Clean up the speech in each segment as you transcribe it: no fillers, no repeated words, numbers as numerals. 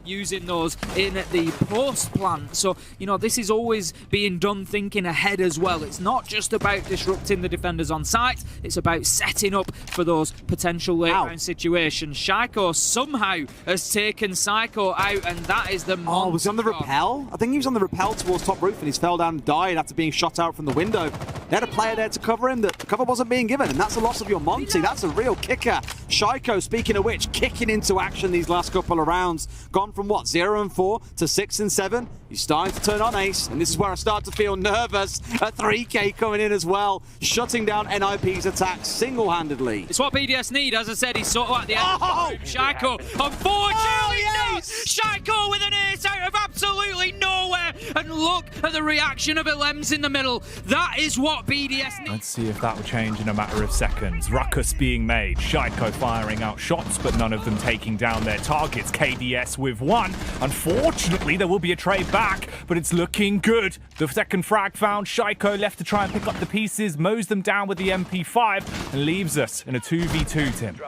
using those in the post plant. So, you know, this is always being done thinking ahead as well. It's not just about disrupting the defenders on site, it's about setting up for those potential late round situations. Shaiiko somehow has taken Shaiiko out, and that is the monster. Oh, was he on the rappel? I think he was on the rappel towards top roof, and he's fell down and died after being shot out from the window. They had a player there to cover him, that the cover wasn't being given, and that's a loss of your Monty. That's a real kicker. Shaiiko, speaking of which, kicking into action these last couple of rounds. Gone from what, 0-4 to 6-7. He's starting to turn on ace, and this is where I start to feel nervous. A 3K coming in as well, shutting down NIP's attacks single-handedly. It's what BDS need. As I said, he's sort of at the end. Shaiiko, unfortunately, yes! Shaiiko with an ace out of absolutely nowhere. And look at the reaction of Elems in the middle. That is what BDS needs. Let's see if that will change in a matter of seconds. Ruckus being made. Shaiiko firing out shots, but none of them taking down their targets. KDS with one. Unfortunately, there will be a trade back, but it's looking good. The second frag found. Shaiiko left to try and pick up the pieces, mows them down with the MP5, and leaves us in a 2v2, Tim.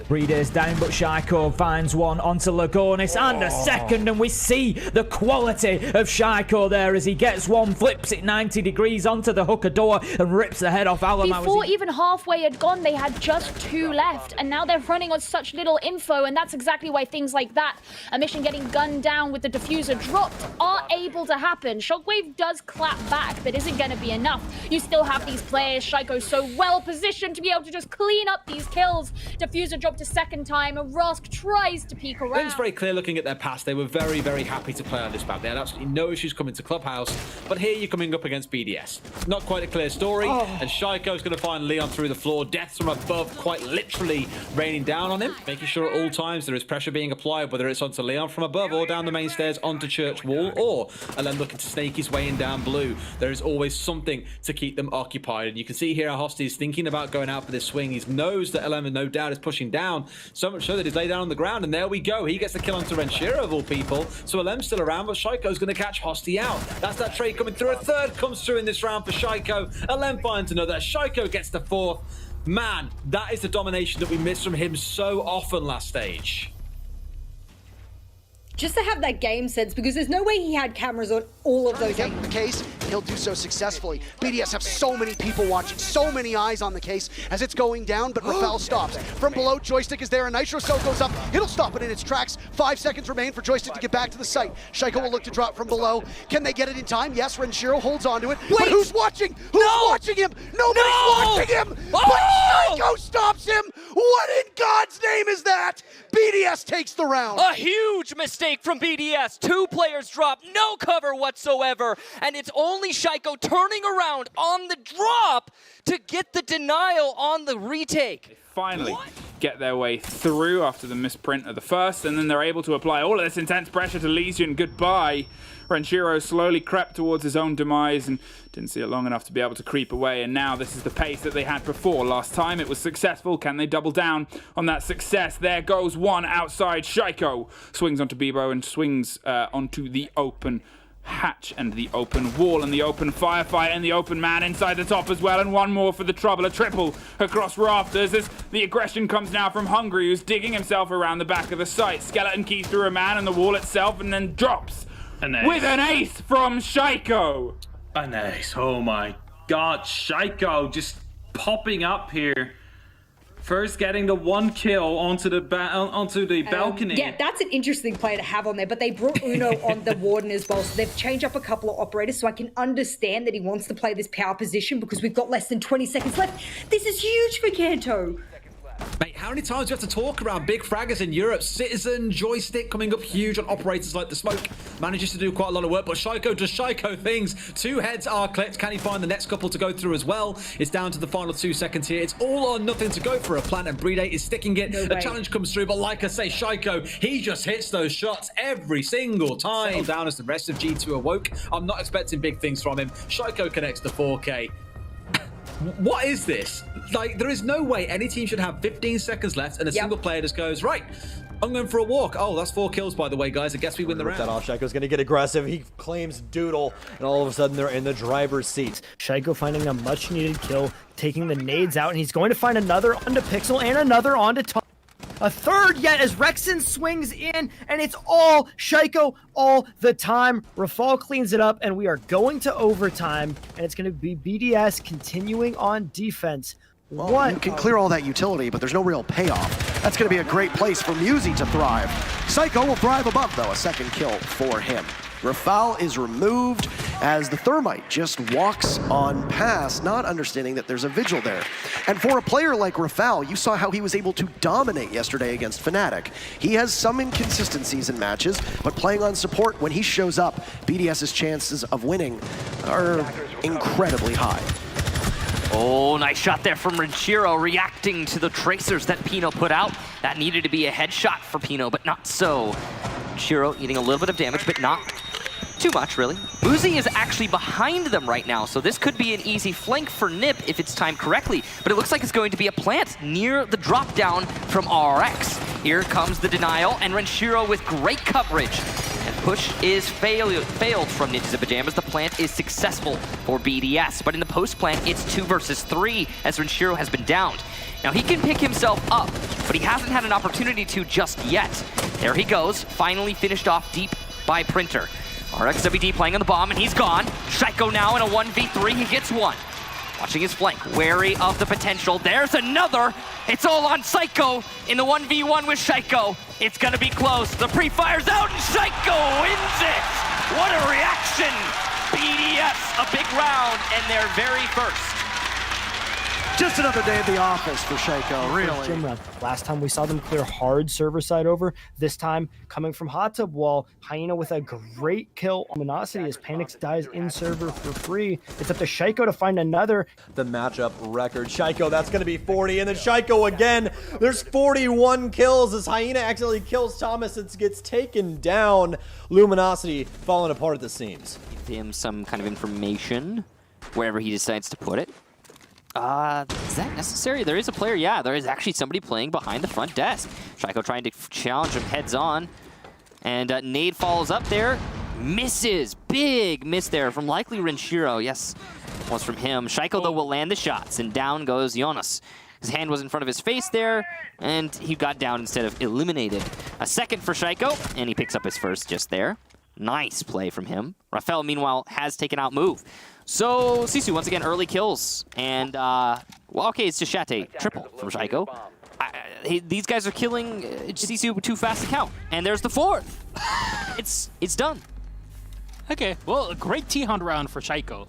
Breeders down, but Shaiiko finds one onto Lagonis and a second, and we see the quality of Shaiiko there as he gets one, flips it 90 degrees onto the hooker door and rips the head off Alamau. Before even halfway had gone, they had just 2 left, and now they're running on such little info, and that's exactly why things like that, a mission getting gunned down with the diffuser dropped, are able to happen. Shockwave does clap back, but isn't going to be enough. You still have these players. Shaiiko's so well positioned to be able to just clean up these kills. Diffuser dropped a second time, and Rask tries to peek around. I think it's very clear looking at their past. They were very, very happy to play on this map. They had absolutely no issues coming to Clubhouse, but here you're coming up against BDS. Not quite a clear story, and Shaiiko's going to find Leon through the floor. Deaths from above quite literally raining down on him, making sure at all times there is pressure being applied, whether it's onto Leon from above or down the main stairs onto Church Wall, or Alem looking to snake his way in down blue. There is always something to keep them occupied, and you can see here how Hosty is thinking about going out for this swing. He knows that Alem no doubt is pushing down, so much so that he's laid down on the ground, and there we go. He gets the kill onto Renshiro of all people, so Alem's still around, but Shaiiko's going to catch Hosty out. That's that trade coming through. A third comes through in this round for Shaiiko. Alem finds another. Shaiiko gets the fourth. Man, that is the domination that we missed from him so often last stage. Just to have that game sense, because there's no way he had cameras on all of those. The case, he'll do so successfully. BDS have so many people watching, so many eyes on the case as it's going down, but Rafael stops. From below, Joystick is there, and Nitro Cell goes up. It'll stop it in its tracks. 5 seconds remain for Joystick to get back to the site. Shaiiko will look to drop from below. Can they get it in time? Yes, Renshiro holds onto it. Wait. But who's watching? Who's watching him? Nobody's watching him! But Shaiiko stops him! What in God's name is that? BDS takes the round. A huge mistake from BDS. 2 players drop, no cover whatsoever, and it's only Shaiiko turning around on the drop to get the denial on the retake. Finally get their way through after the misprint of the first, and then they're able to apply all of this intense pressure to Lesion. Goodbye. Renshiro slowly crept towards his own demise and didn't see it long enough to be able to creep away, and now this is the pace that they had before. Last time it was successful. Can they double down on that success? There goes one outside. Shaiiko swings onto Bebo and swings onto the open hatch and the open wall and the open firefight and the open man inside the top as well, and one more for the trouble. A triple across rafters as the aggression comes now from Hungry, who's digging himself around the back of the site. Skeleton keys through a man and the wall itself, and then drops with an ace from Shaiiko. An ace, oh my god, Shaiiko just popping up here. First getting the 1 kill onto the balcony. Yeah, that's an interesting play to have on there, but they brought Uno on the Warden as well, so they've changed up a couple of operators, so I can understand that he wants to play this power position because we've got less than 20 seconds left. This is huge for Kanto. Mate, how many times do we have to talk around big fraggers in Europe? Citizen, Joystick coming up huge on operators like the Smoke. Manages to do quite a lot of work, but Shaiiko does Shaiiko things. 2 heads are clipped. Can he find the next couple to go through as well? It's down to the final 2 seconds here. It's all or nothing to go for a plant, and Brede is sticking it. A challenge comes through, but like I say, Shaiiko, he just hits those shots every single time. Settle down as the rest of G2 awoke. I'm not expecting big things from him. Shaiiko connects to 4K. What is this? Like, there is no way any team should have 15 seconds left and a single player just goes, right, I'm going for a walk. Oh, that's 4 kills, by the way, guys. I guess we win the round. That off. Shaiiko's going to get aggressive. He claims Doodle, and all of a sudden they're in the driver's seat. Shaiiko finding a much-needed kill, taking the nades out, and he's going to find another onto Pixel and another onto top. a third yet as Rexon swings in, and it's all Shaiiko all the time. Rafal cleans it up, and we are going to overtime, and it's going to be BDS continuing on defense. Well, you can clear all that utility, but there's no real payoff. That's going to be a great place for Musi to thrive. Shaiiko will thrive above, though, a second kill for him. Rafal is removed as the Thermite just walks on past, not understanding that there's a Vigil there. And for a player like Rafal, you saw how he was able to dominate yesterday against Fnatic. He has some inconsistencies in matches, but playing on support, when he shows up, BDS's chances of winning are incredibly high. Oh, nice shot there from Renshiro, reacting to the tracers that Pino put out. That needed to be a headshot for Pino, but not so. Renshiro eating a little bit of damage, but not too much, really. Musi is actually behind them right now, so this could be an easy flank for Nip if it's timed correctly, but it looks like it's going to be a plant near the drop down from RX. Here comes the denial, and Renshiro with great coverage. And push is failed from Ninjas in Pajamas. The plant is successful for BDS, but in the post plant, it's 2 versus 3 as Renshiro has been downed. Now he can pick himself up, but he hasn't had an opportunity to just yet. There he goes, finally finished off deep by Printer. RXWD playing on the bomb, and he's gone. Shaiiko now in a 1v3, he gets one. Watching his flank, wary of the potential. There's another. It's all on Shaiiko in the 1v1 with Shaiiko. It's gonna be close. The pre-fire's out, and Shaiiko wins it! What a reaction! BDS, a big round, and their very first. Just another day at the office for Shaiiko, really. Gym run. Last time we saw them clear hard server side over. This time coming from hot tub wall. Hyena with a great kill on Luminosity as Panix dies in server for free. It's up to Shaiiko to find another. The matchup record. Shaiiko, that's going to be 40. And then Shaiiko again. There's 41 kills as Hyena accidentally kills Thomas and gets taken down. Luminosity falling apart at the seams. Give him some kind of information wherever he decides to put it. Is that necessary? There is a player, yeah. There is actually somebody playing behind the front desk. Shaiiko trying to challenge him heads on. And nade falls up there. Misses. Big miss there from likely Renshiro. Yes, was from him. Shaiiko, though, will land the shots. And down goes Jonas. His hand was in front of his face there. And he got down instead of eliminated. A second for Shaiiko. And he picks up his first just there. Nice play from him. Rafael, meanwhile, has taken out move. So, Sisu, once again, early kills. And, well, okay, it's just Shate. Triple from Shaiiko. These guys are killing Sisu too fast to count. And there's the fourth. It's done. Okay, well, a great T-Hunt round for Shaiiko.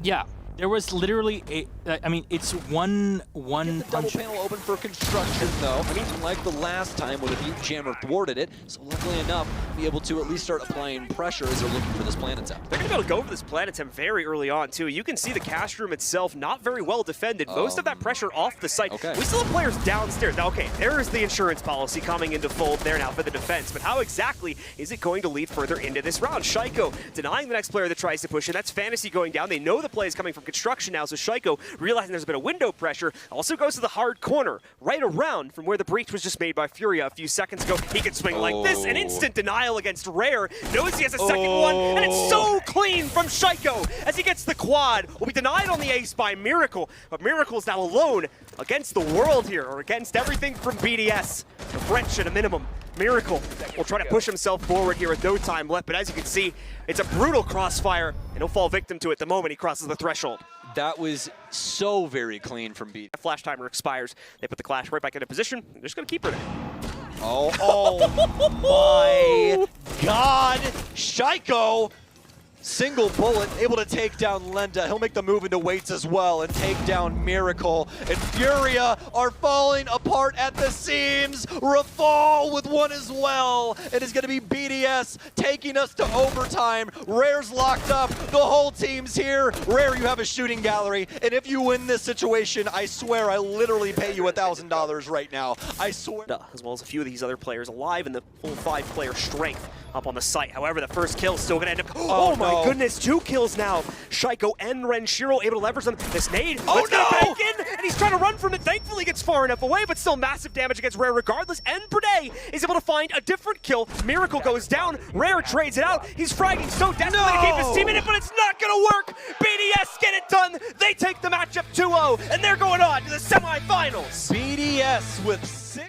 Yeah, there was literally I mean, it's one the double panel open for construction, though. I mean, like the last time where the Butte Jammer thwarted it, so luckily enough, be able to at least start applying pressure as they're looking for this planet attempt. They're going to be able to go for this planet attempt very early on, too. You can see the cast room itself not very well defended. Most of that pressure off the site. Okay. We still have players downstairs. Now, okay, there is the insurance policy coming into fold there now for the defense, but how exactly is it going to lead further into this round? Shaiiko denying the next player that tries to push in. That's Fantasy going down. They know the play is coming from construction now, so Shaiiko, realizing there's a bit of window pressure, also goes to the hard corner, right around from where the breach was just made by Furia a few seconds ago. He can swing like this, an instant denial against Rare, knows he has a second one, and it's so clean from Shaiiko as he gets the quad. Will be denied on the ace by Miracle, but Miracle's now alone against the world here, or against everything from BDS. The French at a minimum. Miracle will try to push himself forward here with no time left, but as you can see, it's a brutal crossfire, and he'll fall victim to it the moment he crosses the threshold. That was so very clean from B. Flash timer expires. They put the Clash right back into position. They're just going to keep her there. Oh my God. Shaiiko, single bullet, able to take down Lenda. He'll make the move into weights as well and take down Miracle. And Furia are falling apart at the seams. Rafal with one as well. It is going to be BDS taking us to overtime. Rare's locked up. The whole team's here. Rare, you have a shooting gallery. And if you win this situation, I swear I literally pay you $1,000 right now. I swear. As well as a few of these other players alive in the full 5-player strength up on the site. However, the first kill is still going to end up... Oh my goodness, 2 kills now. Shaiiko and Renshiro able to leverage them. This nade, let's get it back in, and he's trying to run from it. Thankfully gets far enough away, but still massive damage against Rare regardless. And Perde is able to find a different kill. Miracle goes down. Rare trades it out. He's fragging so desperately to keep his team in it, but it's not going to work. BDS get it done. They take the matchup 2-0, and they're going on to the semifinals. BDS with 6.